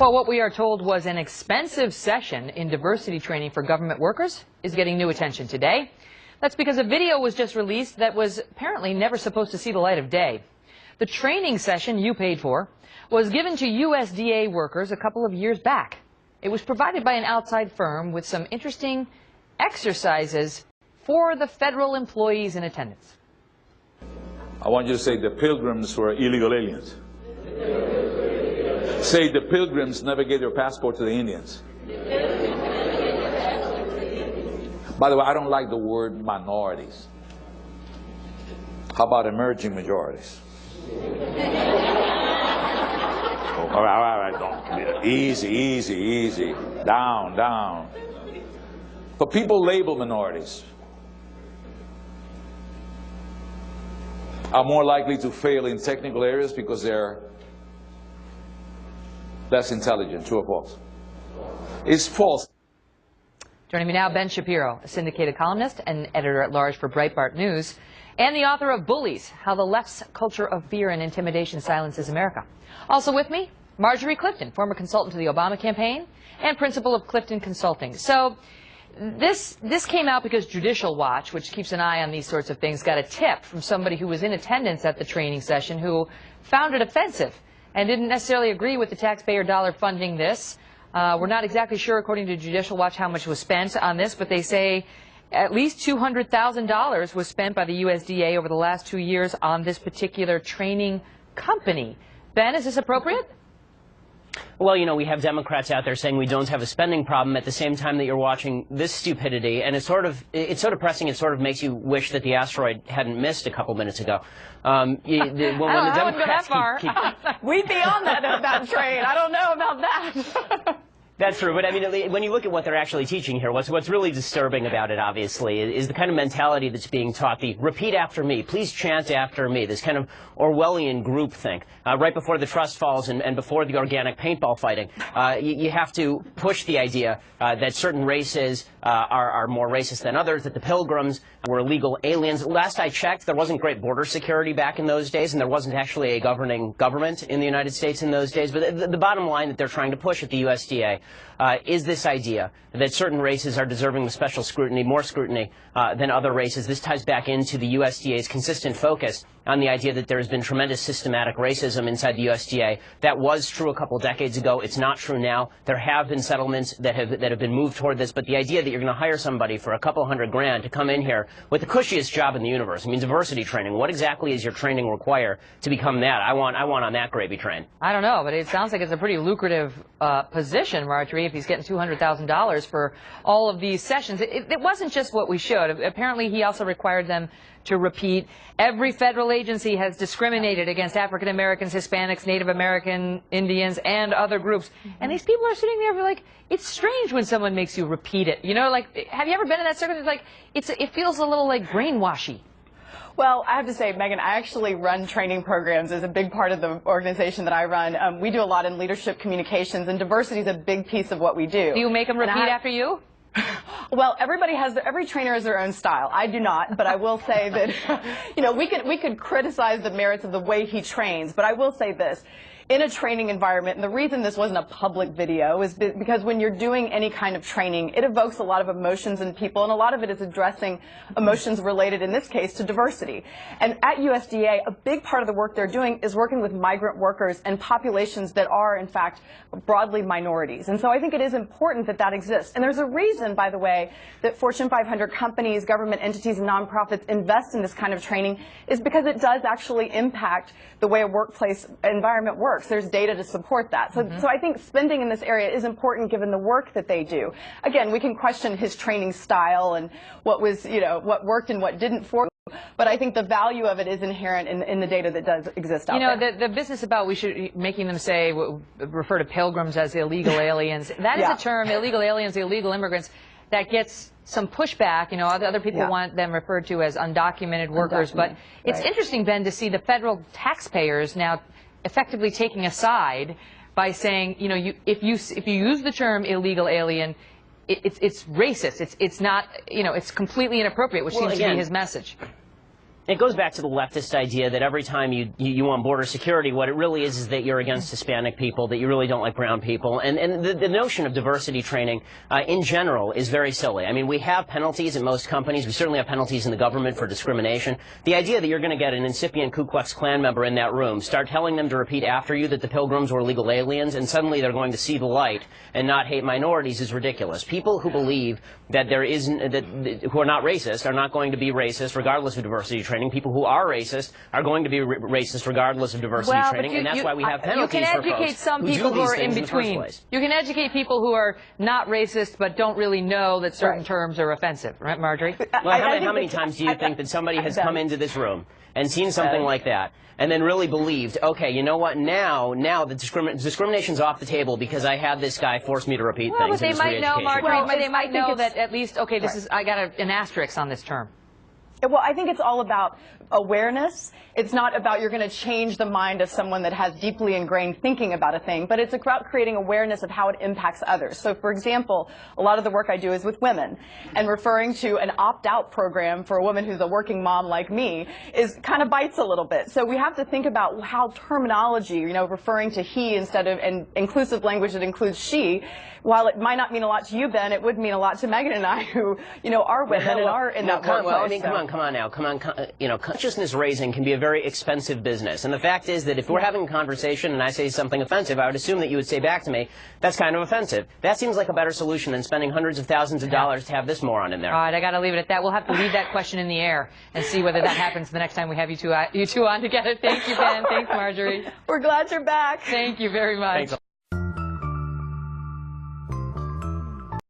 Well, what we are told was an expensive session in diversity training for government workers is getting new attention today. That's because a video was just released that was apparently never supposed to see the light of day. The training session you paid for was given to USDA workers a couple of years back. It was provided by an outside firm with some interesting exercises for the federal employees in attendance. I want you to say the Pilgrims were illegal aliens. Say the Pilgrims never gave their passport to the Indians. By the way, I don't like the word minorities. How about emerging majorities? All right, don't. Easy. Down. But people label minorities are more likely to fail in technical areas because they're less intelligent. True or false? It's false. Joining me now, Ben Shapiro, a syndicated columnist and editor-at-large for Breitbart News, and the author of Bullies, How the Left's Culture of Fear and Intimidation Silences America. Also with me, Marjorie Clifton, former consultant to the Obama campaign and principal of Clifton Consulting. So this came out because Judicial Watch, which keeps an eye on these sorts of things, got a tip from somebody who was in attendance at the training session who found it offensive and didn't necessarily agree with the taxpayer dollar funding this. We're not exactly sure, according to Judicial Watch, how much was spent on this, but they say at least $200,000 was spent by the USDA over the last 2 years on this particular training company. Ben, is this appropriate? Well, you know, we have Democrats out there saying we don't have a spending problem at the same time that you're watching this stupidity, and it's so depressing. It sort of makes you wish that the asteroid hadn't missed a couple minutes ago. I wouldn't go that far. We'd be on that train. I don't know about that. That's true, but I mean, when you look at what they're actually teaching here, what's really disturbing about it, obviously, is the kind of mentality that's being taught, the repeat after me, please chant after me, this kind of Orwellian groupthink. Right before the trust falls and before the organic paintball fighting, you have to push the idea that certain races are more racist than others, that the Pilgrims were illegal aliens. Last I checked, there wasn't great border security back in those days, and there wasn't actually a governing government in the United States in those days. But the bottom line that they're trying to push at the USDA is this idea that certain races are deserving of special scrutiny, more scrutiny than other races. This ties back into the USDA's consistent focus on the idea that there has been tremendous systematic racism inside the USDA. That was true a couple decades ago. It's not true now. There have been settlements that have been moved toward this, but the idea that you're going to hire somebody for a couple $100,000 to come in here with the cushiest job in the universe, I mean, diversity training, what exactly is your training require to become that? I want on that gravy train. I don't know, but it sounds like it's a pretty lucrative position, Marjorie, if he's getting $200,000 for all of these sessions. It wasn't just what we should. Apparently, he also required them to repeat, every federal agency has discriminated against African Americans, Hispanics, Native American, Indians, and other groups. And these people are sitting there like, it's strange when someone makes you repeat it. You know, like, have you ever been in that circle? It's like, it feels a little like brainwashy. Well, I have to say, Megan, I actually run training programs as a big part of the organization that I run. We do a lot in leadership communications, and diversity is a big piece of what we do. Do you make them repeat after you? Well, every trainer has their own style. I do not, but I will say that, you know, we could criticize the merits of the way he trains, but I will say this. In a training environment, and the reason this wasn't a public video is because when you're doing any kind of training, it evokes a lot of emotions in people, and a lot of it is addressing emotions related, in this case, to diversity. And at USDA, a big part of the work they're doing is working with migrant workers and populations that are, in fact, broadly minorities. And so I think it is important that that exists. And there's a reason, by the way, that Fortune 500 companies, government entities, and nonprofits invest in this kind of training, is because it does actually impact the way a workplace environment works. There's data to support that. So I think spending in this area is important given the work that they do. Again, we can question his training style and what was, you know, what worked and what didn't for him, but I think the value of it is inherent in the data that does exist out there. You know, the business about making them say, refer to Pilgrims as illegal aliens, that is a term, illegal aliens, illegal immigrants, that gets some pushback. You know, other people want them referred to as undocumented workers, but it's interesting, Ben, to see the federal taxpayers now effectively taking a side by saying, you know, if you use the term illegal alien, it's racist. It's not, you know, it's completely inappropriate, which seems to be his message. It goes back to the leftist idea that every time you want border security, what it really is that you're against Hispanic people, that you really don't like brown people. And the notion of diversity training in general is very silly. I mean, we have penalties in most companies. We certainly have penalties in the government for discrimination. The idea that you're going to get an incipient Ku Klux Klan member in that room, start telling them to repeat after you that the Pilgrims were illegal aliens, and suddenly they're going to see the light and not hate minorities is ridiculous. People who believe that who are not racist are not going to be racist regardless of diversity training. People who are racist are going to be racist regardless of diversity training, and that's why we have penalties for folks. You can educate some people who are in between. You can educate people who are not racist but don't really know that certain terms are offensive, right, Marjorie? Well, how many times do you think that somebody has come into this room and seen something like that and then really believed, okay, you know what, now the discrimination's off the table because I had this guy force me to repeat things. But they might know, Marjorie, but they might know that at least, okay, I got an asterisk on this term. Well, I think it's all about awareness. It's not about you're going to change the mind of someone that has deeply ingrained thinking about a thing, but it's about creating awareness of how it impacts others. So, for example, a lot of the work I do is with women, and referring to an opt-out program for a woman who's a working mom like me is kind of bites a little bit. So we have to think about how terminology, referring to he instead of an inclusive language that includes she, while it might not mean a lot to you, Ben, it would mean a lot to Megyn and I, who, are women and are in that workplace. Come on now. Consciousness raising can be a very expensive business. And the fact is that if we're having a conversation and I say something offensive, I would assume that you would say back to me, that's kind of offensive. That seems like a better solution than spending hundreds of thousands of dollars to have this moron in there. All right, I got to leave it at that. We'll have to leave that question in the air and see whether that happens the next time we have you two on together. Thank you, Ben. Thanks, Marjorie. We're glad you're back. Thank you very much. Thanks.